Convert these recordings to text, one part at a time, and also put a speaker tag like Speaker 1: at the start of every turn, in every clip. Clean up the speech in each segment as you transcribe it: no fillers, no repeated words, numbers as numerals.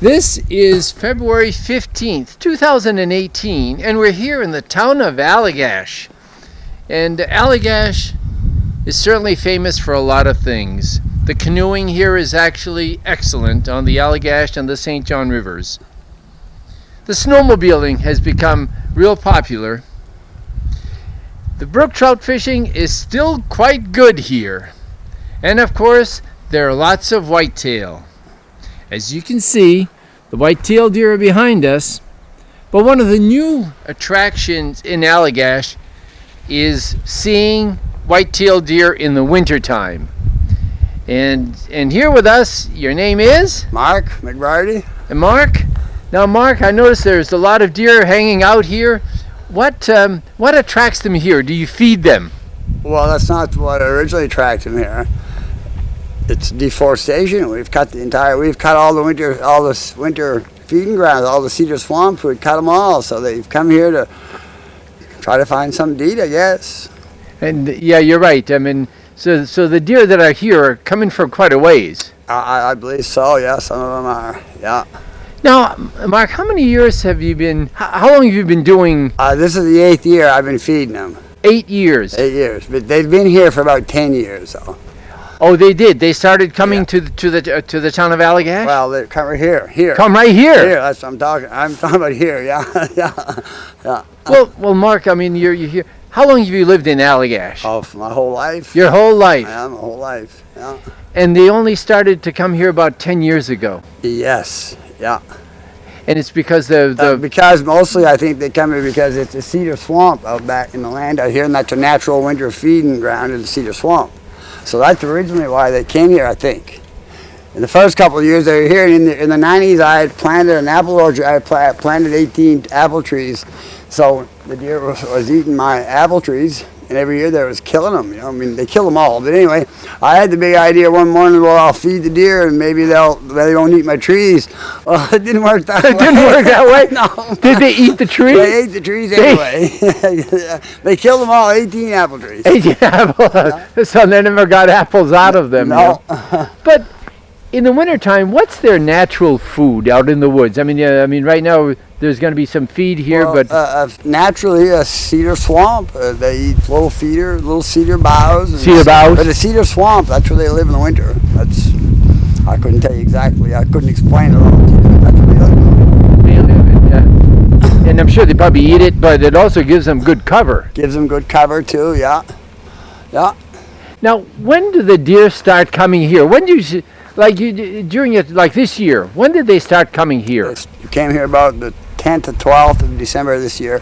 Speaker 1: This is February 15th, 2018, and we're here in the town of Allagash. And Allagash is certainly famous for a lot of things. The canoeing here is actually excellent on the Allagash and the St. John rivers. The snowmobiling has become real popular. The brook trout fishing is still quite good here. And of course, there are lots of whitetail. As you can see, the whitetail deer are behind us, but one of the new attractions in Allagash is seeing whitetail deer in the wintertime. And here with us, your name is?
Speaker 2: Mark McBarty.
Speaker 1: And Mark? Now Mark, I noticed there's a lot of deer hanging out here. What attracts them here? Do you feed them?
Speaker 2: Well, that's not what originally attracted them here. It's deforestation. We've cut all the winter feeding grounds, all the cedar swamps. We cut them all, so they've come here to try to find some to eat, I guess.
Speaker 1: And yeah, you're right. I mean, so the deer that are here are coming from quite a ways.
Speaker 2: I believe so. Yeah, some of them are. Yeah.
Speaker 1: Now, Mark, how many years have you been? How long have you been doing?
Speaker 2: This is the 8th year I've been feeding them.
Speaker 1: 8 years.
Speaker 2: 8 years, but they've been here for about 10 years, though.
Speaker 1: Oh, they did. They started coming to the town of Allagash.
Speaker 2: Well, they come right here. Here.
Speaker 1: Come right here.
Speaker 2: Here. That's what I'm talking. I'm talking about here. Yeah, yeah.
Speaker 1: Well, Mark. I mean, you're here. How long have you lived in Allagash?
Speaker 2: Oh, for my whole life.
Speaker 1: Your whole life.
Speaker 2: Yeah, my whole life. Yeah.
Speaker 1: And they only started to come here about 10 years ago.
Speaker 2: Yes. Yeah.
Speaker 1: And it's because
Speaker 2: because mostly I think they come here because it's a cedar swamp out back in the land out here, and that's a natural winter feeding ground in the cedar swamp. So that's originally why they came here, I think. In the first couple of years they were here, and in the 90s I had planted an apple orchard. I planted 18 apple trees, so the deer was eating my apple trees, and every year they was killing them. You know, I mean, they kill them all. But anyway, I had the big idea one morning, well, I'll feed the deer, and maybe they won't eat my trees. Well, it didn't work that way.
Speaker 1: It didn't work that way?
Speaker 2: No.
Speaker 1: Did they eat the trees?
Speaker 2: They ate the trees anyway. They killed them all, 18 apple trees.
Speaker 1: 18 apples. Yeah. So they never got apples out of them.
Speaker 2: No.
Speaker 1: You know? But in the wintertime, what's their natural food out in the woods? I mean, right now there's going to be some feed here, but
Speaker 2: naturally a cedar swamp. They eat little cedar boughs.
Speaker 1: Cedar boughs.
Speaker 2: But a cedar swamp, that's where they live in the winter. I couldn't tell you exactly. I couldn't explain it all. That's where they live.
Speaker 1: They live, yeah. And I'm sure they probably eat it, but it also gives them good cover.
Speaker 2: Gives them good cover too. Yeah. Yeah.
Speaker 1: Now, when do the deer start coming here? When do you? During it, like this year, when did they start coming here?
Speaker 2: They came here about the 10th to 12th of December this year.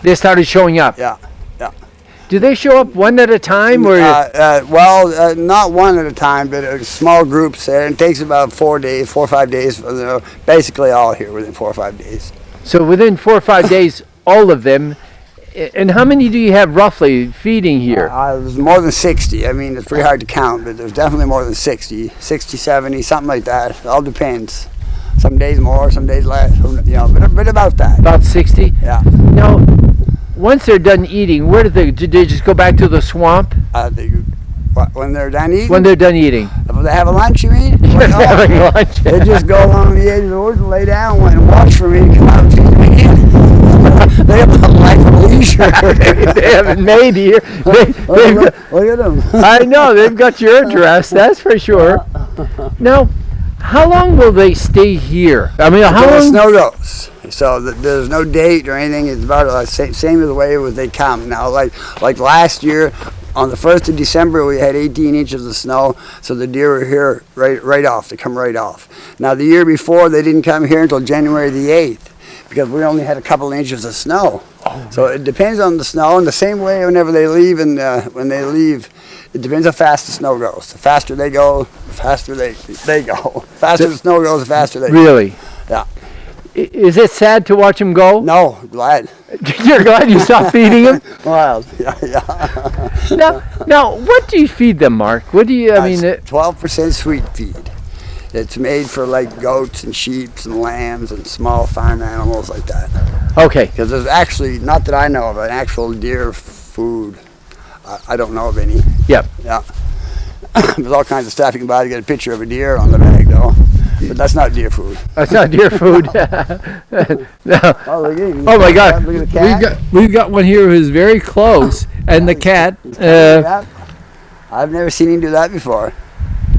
Speaker 1: They started showing up?
Speaker 2: Yeah, yeah.
Speaker 1: Do they show up one at a time? Or
Speaker 2: not one at a time, but small groups. And it takes about 4 or 5 days. They're basically all here within 4 or 5 days.
Speaker 1: So within 4 or 5 days, all of them. And how many do you have roughly feeding here?
Speaker 2: There's more than 60. I mean, it's pretty hard to count, but there's definitely more than 60, 70, something like that. It all depends. Some days more, some days less, you know, but about that.
Speaker 1: About 60?
Speaker 2: Yeah.
Speaker 1: Now, once they're done eating, where do they just go back to the swamp?
Speaker 2: When they're done eating?
Speaker 1: When they're done eating.
Speaker 2: If they have a lunch, you mean?
Speaker 1: Having lunch.
Speaker 2: They just go along the edge of the woods and lay down and watch for me to come out and feed them again. They have a life of leisure.
Speaker 1: They haven't made here.
Speaker 2: Look at them.
Speaker 1: I know, they've got your address, that's for sure. Now, how long will they stay here? I mean, how long?
Speaker 2: The snow goes. So there's no date or anything. It's about the same as the way they come. Now, like last year, on the 1st of December, we had 18 inches of snow, so the deer were here right off. They come right off. Now, the year before, they didn't come here until January the 8th. Because we only had a couple inches of snow. Oh, so it depends on the snow. And the same way whenever they leave, and when they leave, it depends how fast the snow goes. The faster they go, the faster they go. The faster the snow goes, the faster they go.
Speaker 1: Really?
Speaker 2: Yeah.
Speaker 1: Is it sad to watch them go?
Speaker 2: No, glad.
Speaker 1: You're glad you stopped feeding them?
Speaker 2: Wild, yeah.
Speaker 1: Now, what do you feed them, Mark? What do you,
Speaker 2: 12% sweet feed. It's made for like goats and sheep and lambs and small farm animals like that.
Speaker 1: Okay.
Speaker 2: Because there's actually, not that I know of, an actual deer food. I don't know of any.
Speaker 1: Yep.
Speaker 2: Yeah. There's all kinds of stuff you can buy to get a picture of a deer on the bag, though. But that's not deer food.
Speaker 1: That's not deer food. No.
Speaker 2: Oh, look at him.
Speaker 1: Oh my God!
Speaker 2: Look at the cat.
Speaker 1: We've got one here who's very close, and the cat.
Speaker 2: I've never seen him do that before.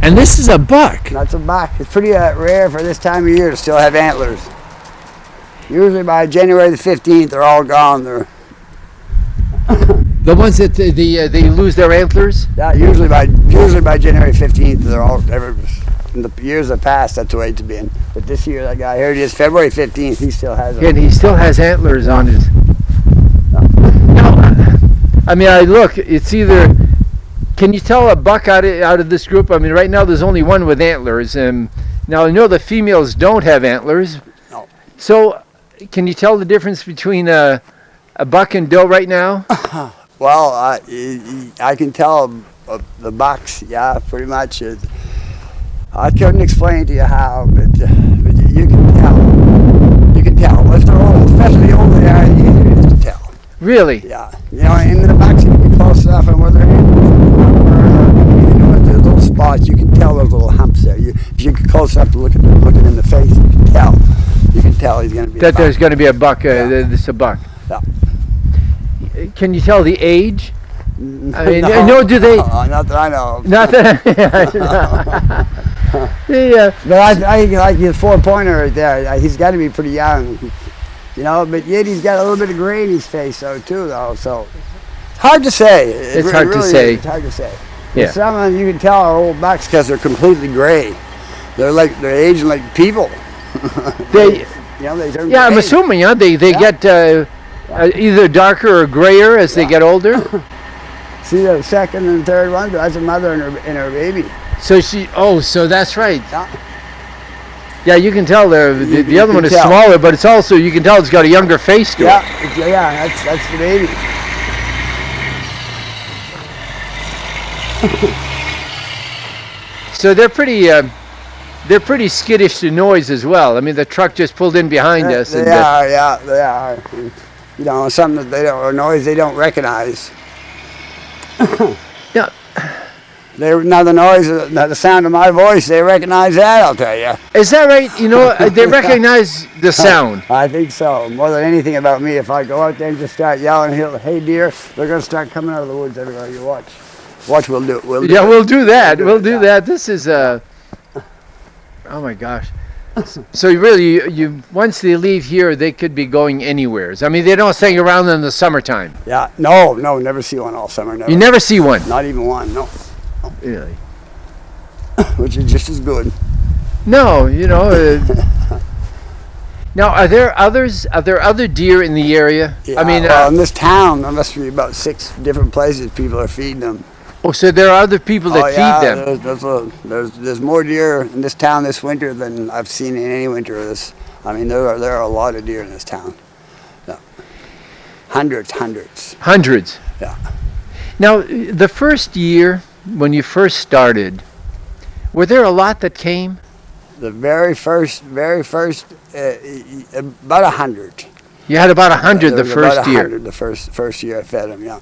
Speaker 1: And this is a buck.
Speaker 2: That's a buck. It's pretty rare for this time of year to still have antlers. Usually by January the 15th, they're all gone. They're
Speaker 1: The ones that they lose their antlers.
Speaker 2: yeah, usually by January 15th, they're all. In the years that passed, that's the way it's been. But this year, that guy here, it is February 15th. He still has them.
Speaker 1: And he still has antlers on his. No, I mean, look. It's either. Can you tell a buck out of this group? I mean, right now there's only one with antlers, and now I know the females don't have antlers.
Speaker 2: No.
Speaker 1: So, can you tell the difference between a buck and doe right now?
Speaker 2: Well, I can tell the bucks. Yeah, pretty much. I couldn't explain to you how, but you can tell. You can tell. If they're old, especially old they are, easier it is to tell.
Speaker 1: Really?
Speaker 2: Yeah. You know, in the bucks, you can get close enough, and where they're there's little spots, you can tell those little humps there. If you get close enough to look at in the face, you can tell. You can tell he's going to be.
Speaker 1: That there's going to be a buck. This is a buck.
Speaker 2: Yeah.
Speaker 1: Can you tell the age? I mean,
Speaker 2: no,
Speaker 1: do they?
Speaker 2: Not that I know of.
Speaker 1: Not that.
Speaker 2: But I like his 4-pointer right there. He's got to be pretty young, you know. But yet he's got a little bit of gray in his face, though, So it's hard to say.
Speaker 1: It's hard to say.
Speaker 2: It's hard to say.
Speaker 1: Yeah.
Speaker 2: Some of them you can tell are old bucks because they're completely gray. They're aging like people.
Speaker 1: They
Speaker 2: turn
Speaker 1: yeah, I'm
Speaker 2: gray.
Speaker 1: assuming they get either darker or grayer as they get older.
Speaker 2: See the second and third one? That's a mother and her baby.
Speaker 1: So so that's right.
Speaker 2: Yeah.
Speaker 1: Yeah, you can tell the other one is
Speaker 2: tell.
Speaker 1: smaller, but it's also, you can tell it's got a younger face to it.
Speaker 2: Yeah, that's the baby.
Speaker 1: So they're pretty skittish to noise as well. I mean, the truck just pulled in behind us.
Speaker 2: They are. You know, something that or noise they don't recognize.
Speaker 1: Yeah.
Speaker 2: Now the sound of my voice, they recognize that, I'll tell you.
Speaker 1: Is that right? You know, they recognize the sound.
Speaker 2: I think so. More than anything about me, if I go out there and just start yelling, "Hey deer," they're going to start coming out of the woods everywhere. You watch. We'll do it.
Speaker 1: We'll do that. We'll do that. This is oh my gosh. So really, once they leave here, they could be going anywhere. I mean, they don't hang around in the summertime.
Speaker 2: Yeah. No, never see one all summer. Never.
Speaker 1: You never see one.
Speaker 2: Not even one. No.
Speaker 1: Really.
Speaker 2: Which is just as good.
Speaker 1: No, you know. Now, are there other deer in the area?
Speaker 2: Yeah,
Speaker 1: I mean,
Speaker 2: in this town, there must be about 6 different places people are feeding them.
Speaker 1: Oh, so there are other people that feed them.
Speaker 2: There's more deer in this town this winter than I've seen in any winter of this. I mean, there are a lot of deer in this town. Yeah. Hundreds.
Speaker 1: Hundreds.
Speaker 2: Yeah.
Speaker 1: Now, the first year when you first started, were there a lot that came?
Speaker 2: The very first, about 100.
Speaker 1: You had about 100 the first
Speaker 2: about 100
Speaker 1: year.
Speaker 2: The first year I fed them, yeah.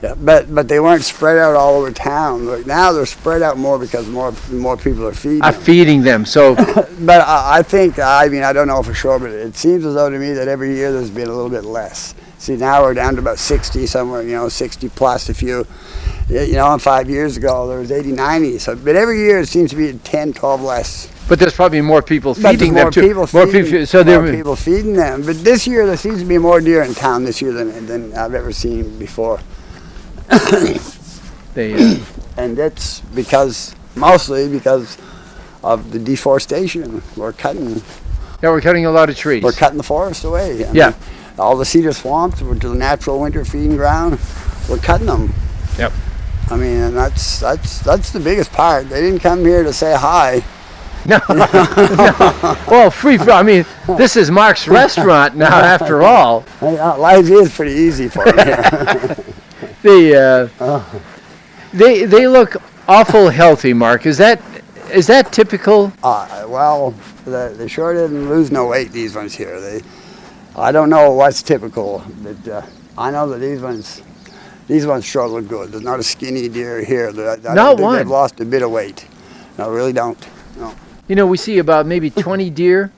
Speaker 2: Yeah, but they weren't spread out all over town. Like now they're spread out more because more people are feeding them.
Speaker 1: Feeding them, so.
Speaker 2: But I think, I mean, I don't know for sure, but it seems as though to me that every year there's been a little bit less. See, now we're down to about 60 somewhere, 60 plus a few. And 5 years ago there was 80, 90. So, but every year it seems to be 10, 12 less.
Speaker 1: But there's probably more people feeding them too.
Speaker 2: More people feeding them. But this year there seems to be more deer in town this year than I've ever seen before. And that's mostly because of the deforestation. We're cutting
Speaker 1: a lot of trees.
Speaker 2: We're cutting the forest away. I mean, all the cedar swamps, which are the natural winter feeding ground, we're cutting them.
Speaker 1: Yep.
Speaker 2: I mean, and that's the biggest part. They didn't come here to say hi.
Speaker 1: No. Well, I mean, this is Mark's restaurant now, after all.
Speaker 2: Life is pretty easy for me.
Speaker 1: They look awful healthy, Mark. Is that typical?
Speaker 2: Well, they sure didn't lose no weight, these ones here. I don't know what's typical, but I know that these ones sure look good. There's not a skinny deer here.
Speaker 1: Not one.
Speaker 2: They've lost a bit of weight. No, really don't. No.
Speaker 1: You know, we see about maybe 20 deer.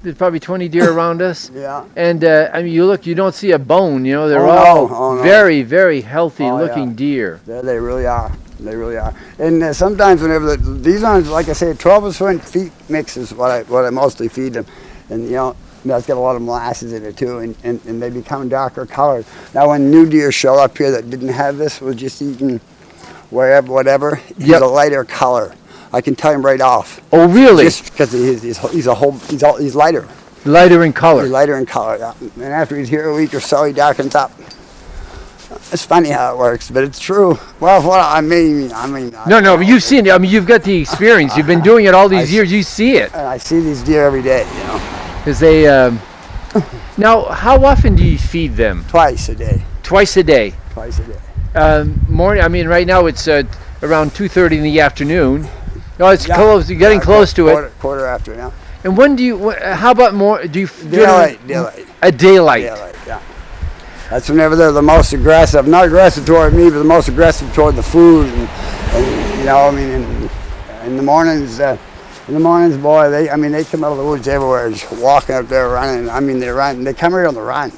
Speaker 1: There's probably 20 deer around us.
Speaker 2: Yeah.
Speaker 1: And I mean, you look, you don't see a bone. You know, they're
Speaker 2: Oh, no.
Speaker 1: all
Speaker 2: Oh, no.
Speaker 1: very, very healthy
Speaker 2: Oh,
Speaker 1: looking
Speaker 2: yeah.
Speaker 1: deer.
Speaker 2: They really are. They really are. And sometimes whenever these ones, like I say, 12 feet mix is what I mostly feed them. And you know, that's got a lot of molasses in it too, and they become darker colored. Now when new deer show up here that didn't have this, was just eating wherever, whatever, he's a lighter color. I can tell him right off.
Speaker 1: Oh, really?
Speaker 2: Just because he's lighter.
Speaker 1: Lighter in color.
Speaker 2: He's lighter in color, yeah. And after he's here a week or so, he darkens up. It's funny how it works, but it's true. Well, what I mean.
Speaker 1: No, but you've seen it. I mean, you've got the experience. You've been doing it all these years. You see it.
Speaker 2: And I see these deer every day, you know.
Speaker 1: Because they. Now, how often do you feed them?
Speaker 2: Twice a day.
Speaker 1: Twice a day.
Speaker 2: Twice a day.
Speaker 1: Morning. I mean, right now it's around 2:30 in the afternoon. No, it's close. You're getting close to it.
Speaker 2: Quarter after now.
Speaker 1: And when do you? How about more? Do you?
Speaker 2: Daylight.
Speaker 1: A daylight.
Speaker 2: Daylight. Yeah. That's whenever they're the most aggressive. Not aggressive toward me, but the most aggressive toward the food. And you know, I mean, in the mornings, boy, they come out of the woods everywhere, just walking up there running. I mean, they run. They come right on the run.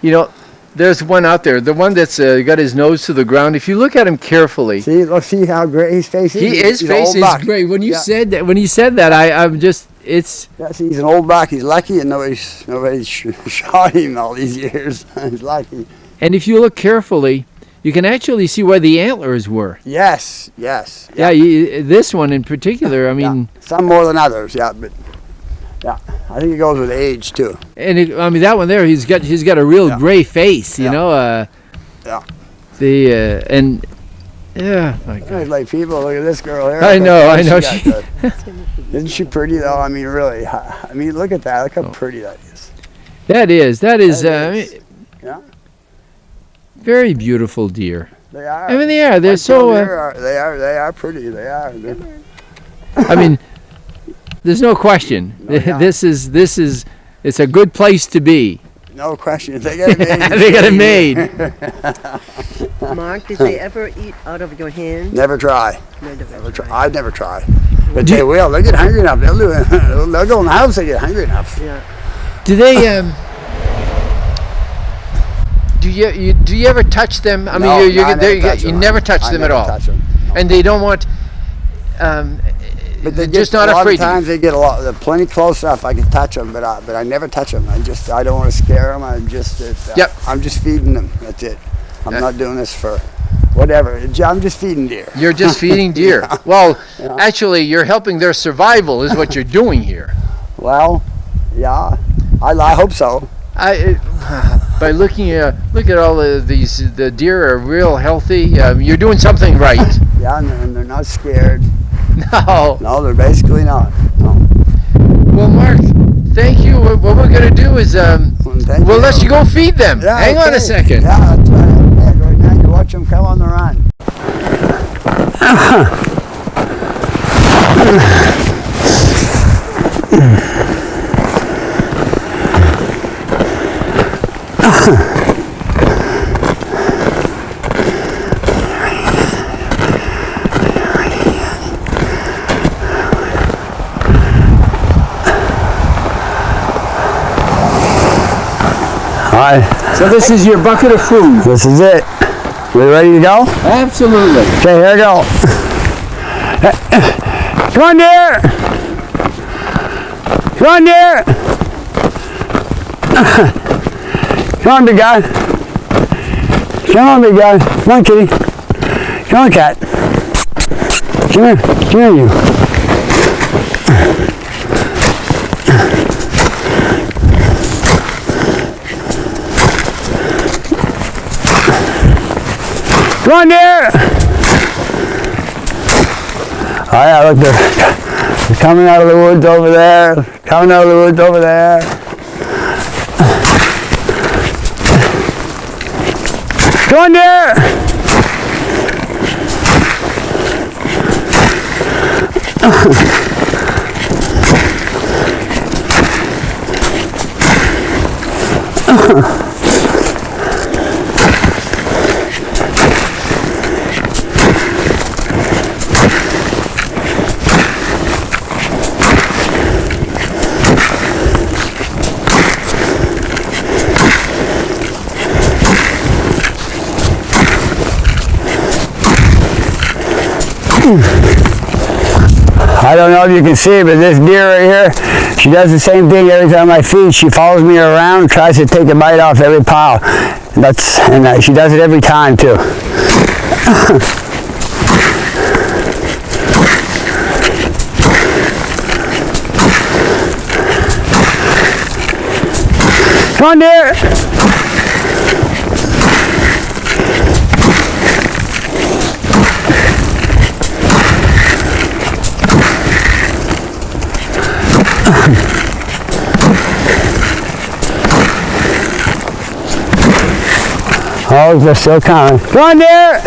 Speaker 1: You know, there's one out there. The one that's got his nose to the ground. If you look at him carefully,
Speaker 2: see how gray his face is.
Speaker 1: His face is gray. When you said that, I'm just. It's.
Speaker 2: Yeah, see, he's an old buck. He's lucky, and nobody's shot him all these years. He's lucky.
Speaker 1: And if you look carefully, you can actually see where the antlers were.
Speaker 2: Yes.
Speaker 1: Yeah, this one in particular. I mean,
Speaker 2: some more than others. Yeah, but I think it goes with age too.
Speaker 1: And that one there, he's got a real gray face. You know.
Speaker 2: Yeah.
Speaker 1: My God.
Speaker 2: Like people, look at this girl here.
Speaker 1: I know.
Speaker 2: Isn't she pretty though? I mean, really. I mean, look at that. Look how pretty that is.
Speaker 1: That is.
Speaker 2: Yeah.
Speaker 1: Very beautiful deer.
Speaker 2: They are.
Speaker 1: I mean, they are. They're so.
Speaker 2: They are pretty. They are.
Speaker 1: I mean, there's no question. This is. It's a good place to be.
Speaker 2: No question. They got it made.
Speaker 1: They got it made.
Speaker 3: Mark, did they ever eat out of your hand?
Speaker 2: Never try.
Speaker 3: Never try.
Speaker 2: I'd never try. But they will. They get hungry enough. They'll do it. They'll go in the house. They get hungry enough.
Speaker 3: Yeah.
Speaker 1: Do they? Do you ever touch them? I mean, you never touch them at all.
Speaker 2: Touch them.
Speaker 1: And they don't want.
Speaker 2: But they're
Speaker 1: just not afraid.
Speaker 2: A lot of times they get they're plenty close enough. I can touch them, but I never touch them. I don't want to scare them. I'm just feeding them. That's it. I'm not doing this for whatever. I'm just feeding deer.
Speaker 1: You're just feeding deer. Well, actually, you're helping their survival is what you're doing here.
Speaker 2: Well, yeah, I hope so.
Speaker 1: By looking at all of these, the deer are real healthy. You're doing something right.
Speaker 2: Yeah, and they're not scared.
Speaker 1: No,
Speaker 2: they're basically not. No.
Speaker 1: Well, Mark, thank you. What we're going to do is we'll let you go feed them.
Speaker 2: Yeah,
Speaker 1: Hang on a second.
Speaker 2: Yeah, that's right. Okay, right now you watch them come on the run.
Speaker 1: So this is your bucket of food.
Speaker 2: This is it. We ready to go?
Speaker 1: Absolutely.
Speaker 2: Okay, here we go. Come on, deer. Come on, deer. Come on, big guy. Come on, big guy. Come on, kitty. Come on, cat. Come here. Come here, you. Come on, deer! Oh yeah, look, they're coming out of the woods over there. Coming out of the woods over there. Come on, deer! I don't know if you can see, but this deer right here, she does the same thing every time I feed. She follows me around, tries to take a bite off every pile. And she does it every time too. Come on, deer. Oh, they're still coming. Come on, deer!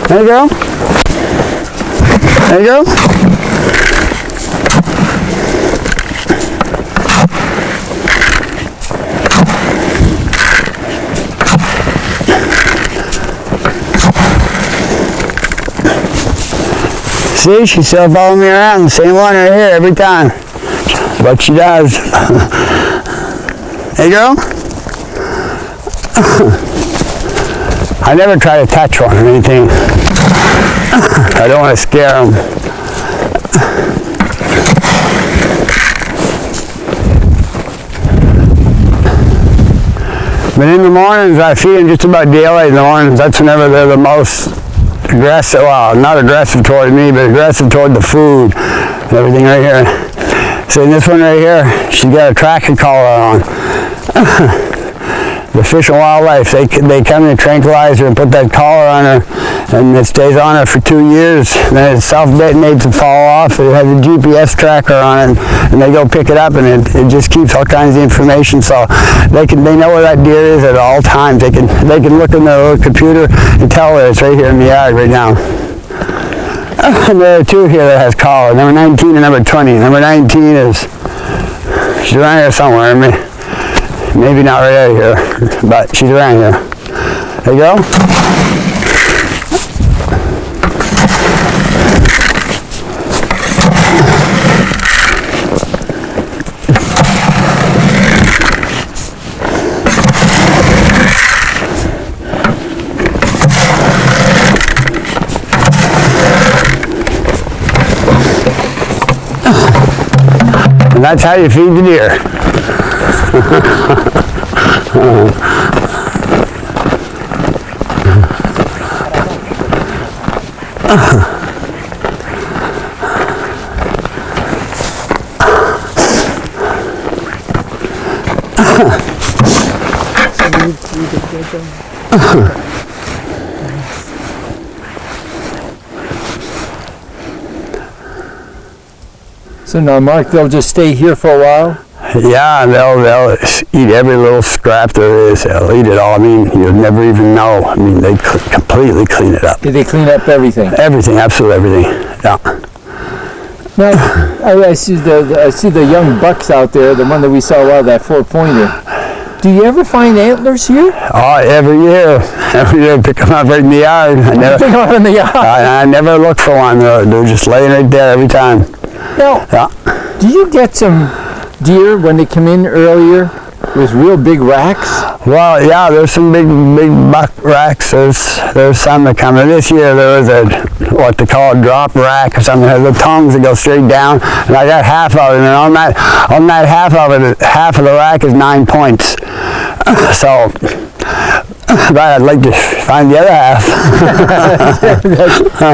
Speaker 2: There you go. There you go. See, she's still following me around, the same one right here every time. But she does. There you go. I never try to touch one or anything. I don't want to scare them. But in the mornings, I feed them just about daily in the mornings. That's whenever they're the most aggressive. Well, not aggressive toward me, but aggressive toward the food and everything right here. So this one right here, she's got a tracking collar on. The Fish and Wildlife, they come and tranquilize her and put that collar on her, and it stays on her for 2 years. Then it self-detonates and fall off. It has a GPS tracker on it, and they go pick it up, and it just keeps all kinds of information. So they know where that deer is at all times. They can look in their little computer and tell her it's right here in the yard right now. And there are two here that has collar, number 19 and number 20. Number 19 is, she's around here somewhere. Maybe not right out here, but she's around here. There you go. And that's how you feed the deer.
Speaker 1: So now, Mark, they'll just stay here for a while?
Speaker 2: Yeah, and they'll eat every little scrap there is. They'll eat it all. I mean, you'll never even know. I mean, they completely clean it up.
Speaker 1: Did they clean up everything?
Speaker 2: Everything, absolutely everything. Yeah.
Speaker 1: Now, I see the young bucks out there. The one that we saw a while, that 4-pointer. Do you ever find antlers here?
Speaker 2: Oh, every year. Every year, pick them up right in the yard.
Speaker 1: Pick them up in the yard.
Speaker 2: I never look for one. They're just laying right there every time.
Speaker 1: Now,
Speaker 2: yeah.
Speaker 1: Do you get some deer when they come in earlier with real big racks?
Speaker 2: Well, yeah, there's some big buck racks. There's some that come in. This year there was what they call a drop rack or something. It has the tongues that go straight down, and I got half of it. And on that half of it, half of the rack is 9 points. So, but I'd like to find the other half.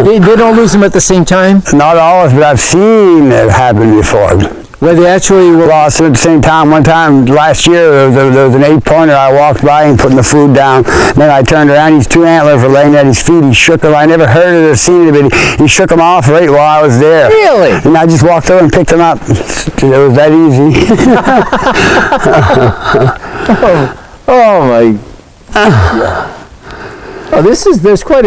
Speaker 1: They don't lose them at the same time?
Speaker 2: Not always, but I've seen it happen before.
Speaker 1: Where they actually
Speaker 2: lost at the same time. One time last year, there was an 8-pointer. I walked by and putting the food down. Then I turned around. His 2 antlers were laying at his feet. He shook them. I never heard it or seen it, but he shook them off right while I was there.
Speaker 1: Really?
Speaker 2: And I just walked over and picked them up. It was that easy.
Speaker 1: oh my! Oh, there's quite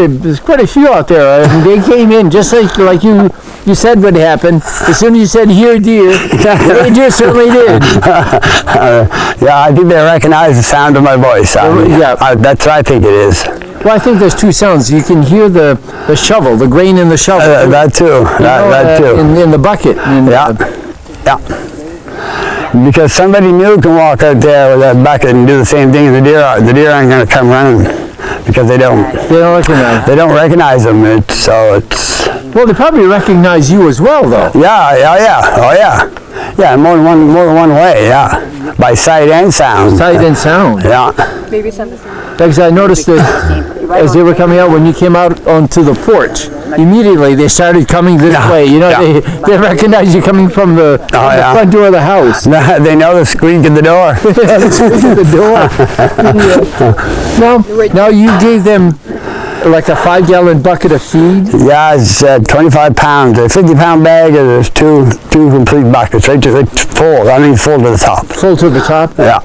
Speaker 1: a few out there. I mean, they came in just like you you said would happen. As soon as you said "here, deer," the deer certainly did.
Speaker 2: Yeah, I think they recognize the sound of my voice. That's what I think it is.
Speaker 1: Well, I think there's two sounds. You can hear the shovel, the grain in the shovel.
Speaker 2: That too. That too.
Speaker 1: In the bucket.
Speaker 2: Yeah. Because somebody new can walk out there with that bucket and do the same thing. The deer aren't going to come running because they don't.
Speaker 1: They don't recognize.
Speaker 2: They don't recognize them.
Speaker 1: Well, they probably recognize you as well, though.
Speaker 2: Yeah. Oh yeah. Yeah, more than one way. Yeah, by sight and sound.
Speaker 1: Sight and sound.
Speaker 2: Yeah.
Speaker 3: Maybe something.
Speaker 1: Because I noticed that as they were coming out, when you came out onto the porch, immediately they started coming this way. You know, they recognize you coming from the front door of the house.
Speaker 2: They know the squeak at the door.
Speaker 1: Yeah, the squeak at the door. Now you gave them like a 5-gallon bucket of feed?
Speaker 2: Yeah, it's 25 pounds. A 50-pound bag, and there's two complete buckets. Right full. I mean, full to the top.
Speaker 1: Full to the top?
Speaker 2: Yeah.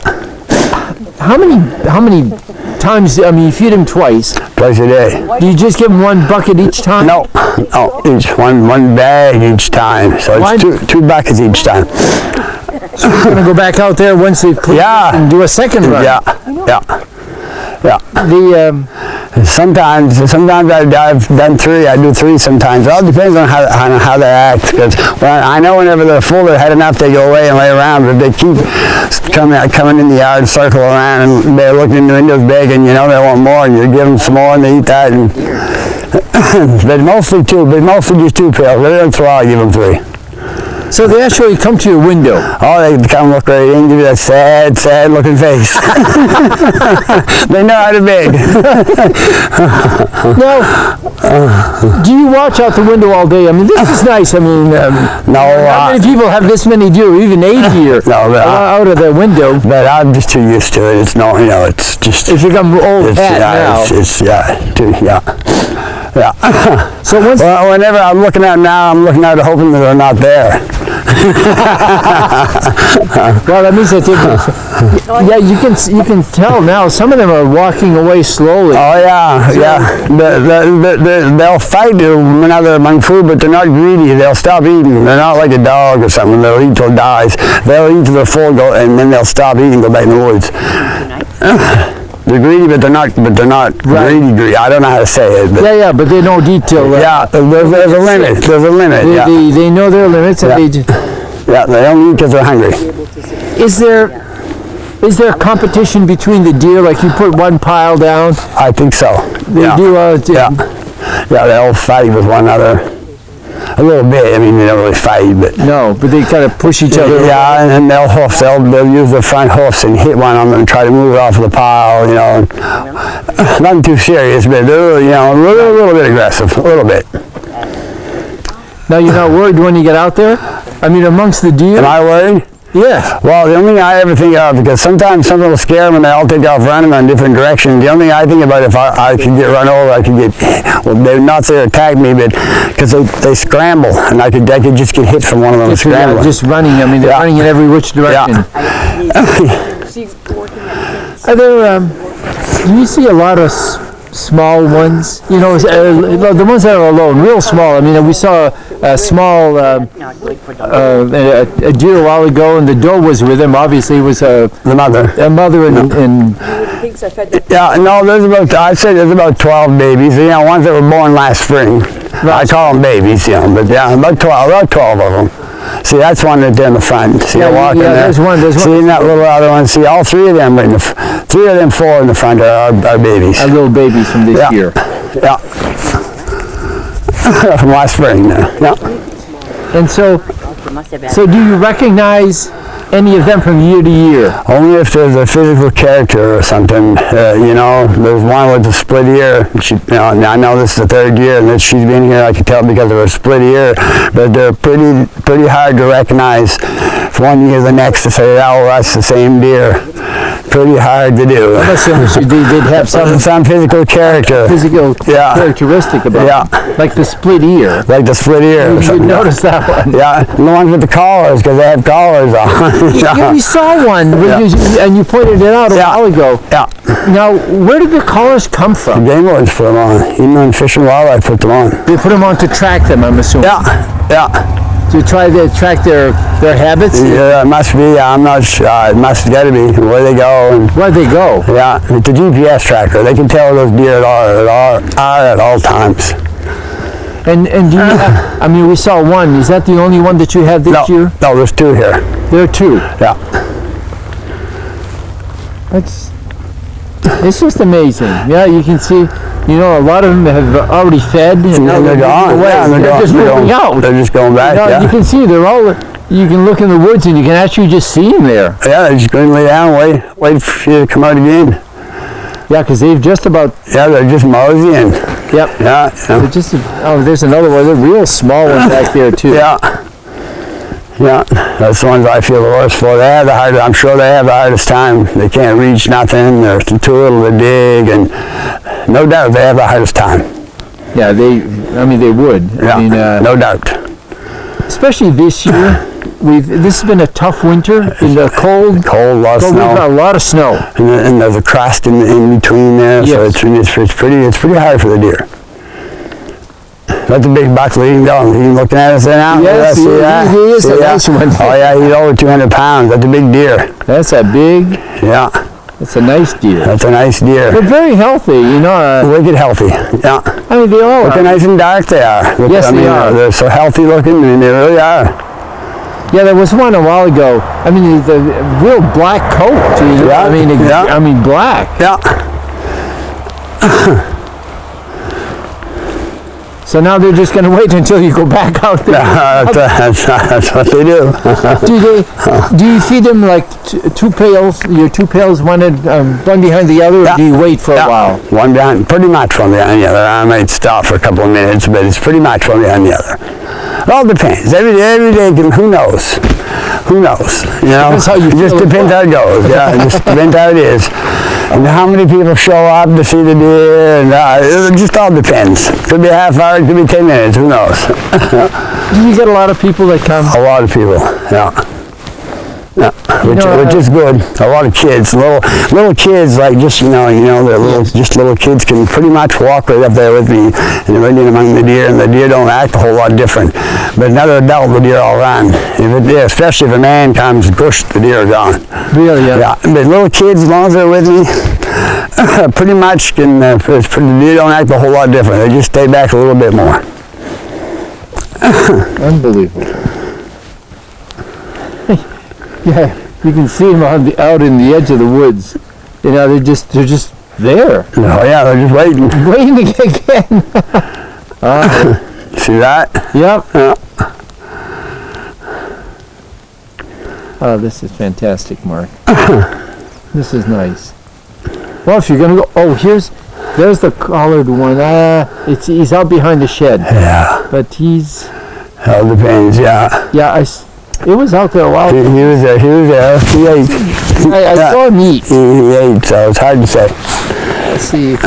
Speaker 1: How many times? I mean, you feed them twice.
Speaker 2: Twice a day.
Speaker 1: Do you just give them one bucket each time?
Speaker 2: No, each one bag each time. So it's two buckets each time.
Speaker 1: So you're gonna go back out there once they've cleaned and do a second run.
Speaker 2: Yeah. Sometimes I've done 3. I do 3 sometimes. It all depends on how they act. Because I know whenever they're full, they've had enough, they go away and lay around. But if they keep coming in the yard, circle around, and they're looking in the windows begging, you know, they want more, and you give them some more, and they eat that. But mostly just 2 pills. Every once in a while, I give them 3.
Speaker 1: So they actually come to your window?
Speaker 2: Oh, they come look right in, give you that sad looking face. They know how to beg.
Speaker 1: Now, do you watch out the window all day? I mean, this is nice. I mean, how many people have this many deer, even 8 deer, out of their window?
Speaker 2: But I'm just too used to it. It's no, it's just.
Speaker 1: It's become old hat now. So
Speaker 2: whenever I'm looking out now, I'm looking out hoping that they're not there.
Speaker 1: Well, that means that you can tell now. Some of them are walking away slowly.
Speaker 2: Oh yeah. They'll fight when they're among food, but they're not greedy. They'll stop eating. They're not like a dog or something. They'll eat till it dies. They'll eat till they're full, and then they'll stop eating and go back in the woods. They're greedy, but they're not greedy. I don't know how to say it. But
Speaker 1: but they know detail.
Speaker 2: There's a limit. There's a limit.
Speaker 1: They know their limits, and they
Speaker 2: don't eat because they're hungry.
Speaker 1: Is there competition between the deer? Like you put one pile down?
Speaker 2: I think so.
Speaker 1: They do.
Speaker 2: They'll fight with one another. A little bit. I mean, they don't really fight, but
Speaker 1: they kind of push each other.
Speaker 2: Yeah, and they'll use their front hoofs and hit one on them and try to move it off of the pile. You know, nothing too serious, but they're, a little bit aggressive, a little bit.
Speaker 1: Now you're not worried when you get out there? I mean, amongst the deer.
Speaker 2: Am I worried?
Speaker 1: Yeah.
Speaker 2: Well, the only thing I ever think of, because sometimes something will scare them and they all take off running in different directions. The only thing I think about, if I could get run over, I could get, well, they would not say attack me, but because they scramble, and I could just get hit from one of them scrambling.
Speaker 1: Just running. I mean, they're running in every which direction. Are there? Do you see a lot of small ones? You know, the ones that are alone, real small. I mean, we saw a small a deer a while ago, and the doe was with him. Obviously, it was the mother. A mother and there's about 12 babies. You know, ones that were born last spring. I call them babies, but about 12 of them. See, that's one that's in the front. See, walking there. There's one. See, that little other one. See, all 3 of them, 4 in the front are babies. Are little babies from this year.
Speaker 2: Yeah. From last spring, Yeah.
Speaker 1: And so do you recognize any of them from year to year?
Speaker 2: Only if there's a physical character or something. There's one with a split ear. I know this is the 3rd year, and that she's been here. I can tell because of her split ear. But they're pretty hard to recognize from one year to the next to say, oh, that's the same deer. pretty hard to do.
Speaker 1: I'm assuming they'd have
Speaker 2: Some physical character.
Speaker 1: physical
Speaker 2: Yeah.
Speaker 1: characteristic about them. Like the split ear.
Speaker 2: Like the split ear.
Speaker 1: You should notice that one.
Speaker 2: Yeah, the ones with the collars, because they have collars on.
Speaker 1: Yeah, we saw one, and you pointed it out a while ago.
Speaker 2: Yeah.
Speaker 1: Now, where did the collars come from?
Speaker 2: Game wardens put them on. Even on Fish and Wildlife put them on.
Speaker 1: They put them on to track them, I'm assuming.
Speaker 2: Yeah.
Speaker 1: To try to track their habits?
Speaker 2: Yeah, it must be. I'm not sure. It must got to be where they go. And
Speaker 1: Where'd they go?
Speaker 2: yeah, it's a GPS tracker. They can tell where those deer are at all times.
Speaker 1: And do you have, I mean, we saw one. Is that the only one that you have this year?
Speaker 2: No, there's two here.
Speaker 1: There are two.
Speaker 2: Yeah.
Speaker 1: It's just amazing. Yeah, you can see, a lot of them have already fed. And
Speaker 2: now they're gone.
Speaker 1: Yeah, they're just moving out.
Speaker 2: They're just going back,
Speaker 1: You can see they're all, you can look in the woods and you can actually just see them there.
Speaker 2: Yeah, they're just going to lay down and wait for you to come out again.
Speaker 1: Yeah, because they've just about...
Speaker 2: Yeah, they're just moseying.
Speaker 1: Yep.
Speaker 2: Yeah.
Speaker 1: They're just, there's another one. They're real small ones back there, too.
Speaker 2: Yeah. Yeah, that's the ones I feel the worst for. I'm sure they have the hardest time. They can't reach nothing. They're too little to dig, and no doubt they have the hardest time.
Speaker 1: Yeah, they would.
Speaker 2: Yeah, no doubt.
Speaker 1: Especially this year, this has been a tough winter in the cold.
Speaker 2: Cold, lot of snow.
Speaker 1: We've got a lot of snow.
Speaker 2: And there's a crust in between there,
Speaker 1: yes.
Speaker 2: So it's pretty hard for the deer. That's a big buck leading down. You looking at us there now?
Speaker 1: Yes,
Speaker 2: see that?
Speaker 1: He is a nice one.
Speaker 2: Oh yeah, he's over 200 pounds. That's a big deer.
Speaker 1: That's a big.
Speaker 2: Yeah.
Speaker 1: That's a nice deer.
Speaker 2: That's a nice deer.
Speaker 1: They're very healthy,
Speaker 2: Wicked healthy. Yeah.
Speaker 1: I mean, they all
Speaker 2: Looking nice and dark they are.
Speaker 1: Yes, they are.
Speaker 2: They're so healthy looking. I mean, they really are.
Speaker 1: Yeah, there was one a while ago. I mean, the real black coat.
Speaker 2: Yeah.
Speaker 1: I mean, black.
Speaker 2: Yeah.
Speaker 1: So now they're just going to wait until you go back out there.
Speaker 2: That's what they do.
Speaker 1: Do you feed them like two pails? Your two pails, one behind the other, or do you wait for a while?
Speaker 2: One behind, pretty much one behind the other. I might stop for a couple of minutes, but it's pretty much one behind the other. It all depends. Every day, who knows? Who knows?
Speaker 1: That's how you
Speaker 2: it just depends how it goes. Yeah, it just depends how it is. And how many people show up to see the deer, and it just all depends. Could be a half hour, could be 10 minutes, who knows?
Speaker 1: Do you get a lot of people that come?
Speaker 2: A lot of people, yeah. Yeah, which is good. A lot of kids, little kids, like just they're little kids can pretty much walk right up there with me, and they're right in among the deer, and the deer don't act a whole lot different. But another adult, the deer all run. Especially if a man comes, push, the deer are gone.
Speaker 1: Really?
Speaker 2: Yeah. But little kids, as long as they're with me, pretty much can. The deer don't act a whole lot different. They just stay back a little bit more.
Speaker 1: Unbelievable. Yeah, you can see them out in the edge of the woods. They're just there.
Speaker 2: Oh yeah, they're just waiting.
Speaker 1: Waiting to get again.
Speaker 2: See that?
Speaker 1: Yep.
Speaker 2: Yeah.
Speaker 1: Oh, this is fantastic, Mark. This is nice. Well, if you're gonna go, there's the collared one. He's out behind the shed.
Speaker 2: Yeah.
Speaker 1: But he's.
Speaker 2: All depends. Yeah.
Speaker 1: Yeah, it was out there a while.
Speaker 2: He was there. He ate.
Speaker 1: I saw him eat.
Speaker 2: He ate, so it's hard to say.
Speaker 1: Let's see.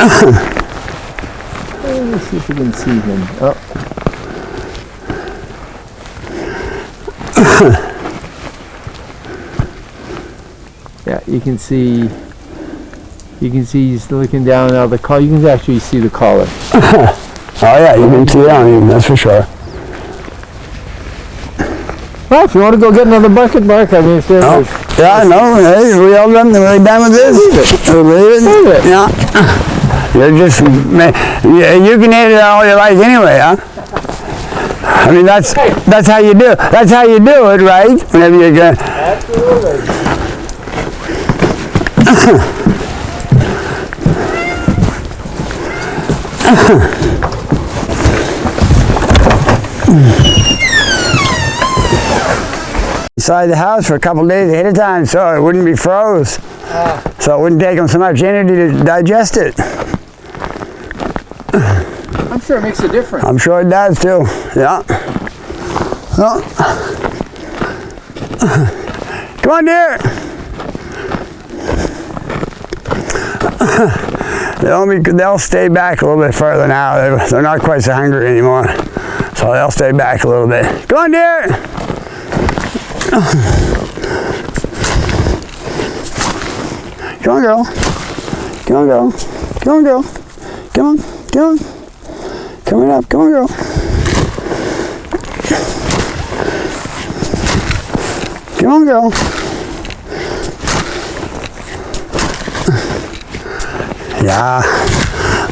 Speaker 1: Let's see if we can see him. Oh. Yeah, you can see he's looking down out of the collar. You can actually see the collar.
Speaker 2: Oh yeah, you can see it on him, that's for sure.
Speaker 1: Well, if you want to go get another bucket, Mark, I mean, if there's...
Speaker 2: Yeah, no, hey, we all done with this?
Speaker 1: Leave it.
Speaker 2: Yeah. You're just, you can eat it all you like anyway, huh? I mean, that's how you do it. That's how you do it, right? Whenever you're going.
Speaker 1: Absolutely.
Speaker 2: Inside the house for a couple of days ahead of time, so it wouldn't be froze. So it wouldn't take them so much energy to digest it.
Speaker 1: I'm sure it makes a difference.
Speaker 2: I'm sure it does too. Yeah. Oh. Come on, dear. They'll stay back a little bit further now. They're not quite so hungry anymore. So they'll stay back a little bit. Come on, deer! Come on, girl. Come on, girl. Come on, girl. Come on, come on. Coming up, come on, girl. Come on, girl. Yeah,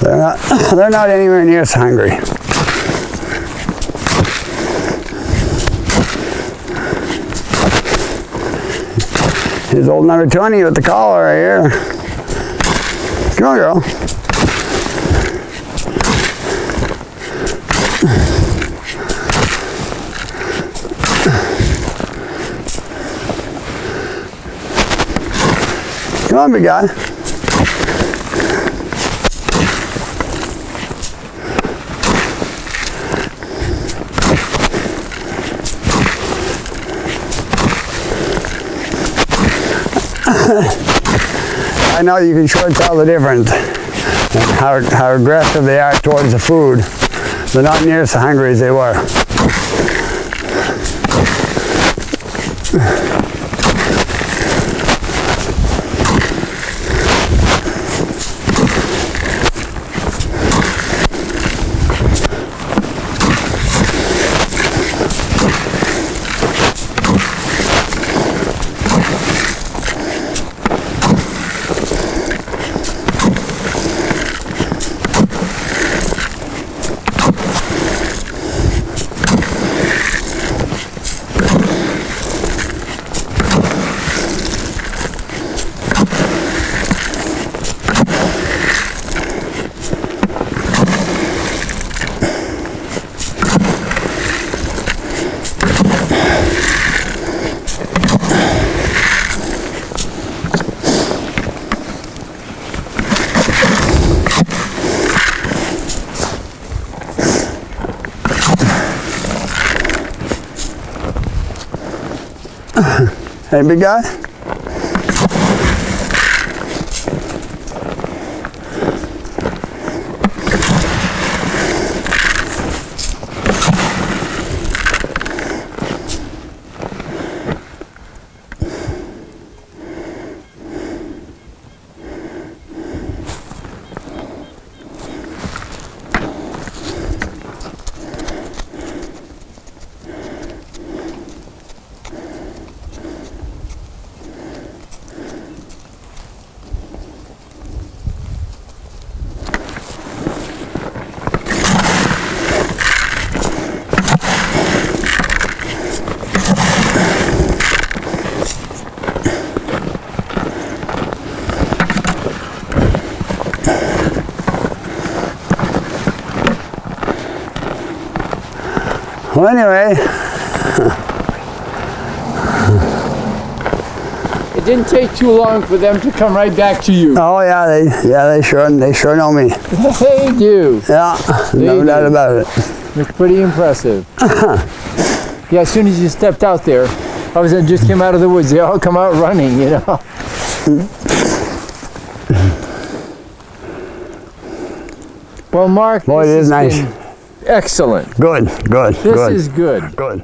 Speaker 2: they're not anywhere near as hungry. Here's old number 20 with the collar right here. Come on, girl. Come on, big guy. I know you can sure tell the difference, how aggressive they are towards the food. They're not near as hungry as they were. Hey, big guy? Well, anyway,
Speaker 1: It didn't take too long for them to come right back to you.
Speaker 2: oh yeah, they sure know me.
Speaker 1: They do.
Speaker 2: Yeah, no doubt about it.
Speaker 1: It's pretty impressive. Yeah, as soon as you stepped out there, all of a sudden just came out of the woods. They all come out running, you know. Well, Mark,
Speaker 2: Boy, it is nice.
Speaker 1: Excellent.
Speaker 2: Good.
Speaker 1: This is good.
Speaker 2: Good.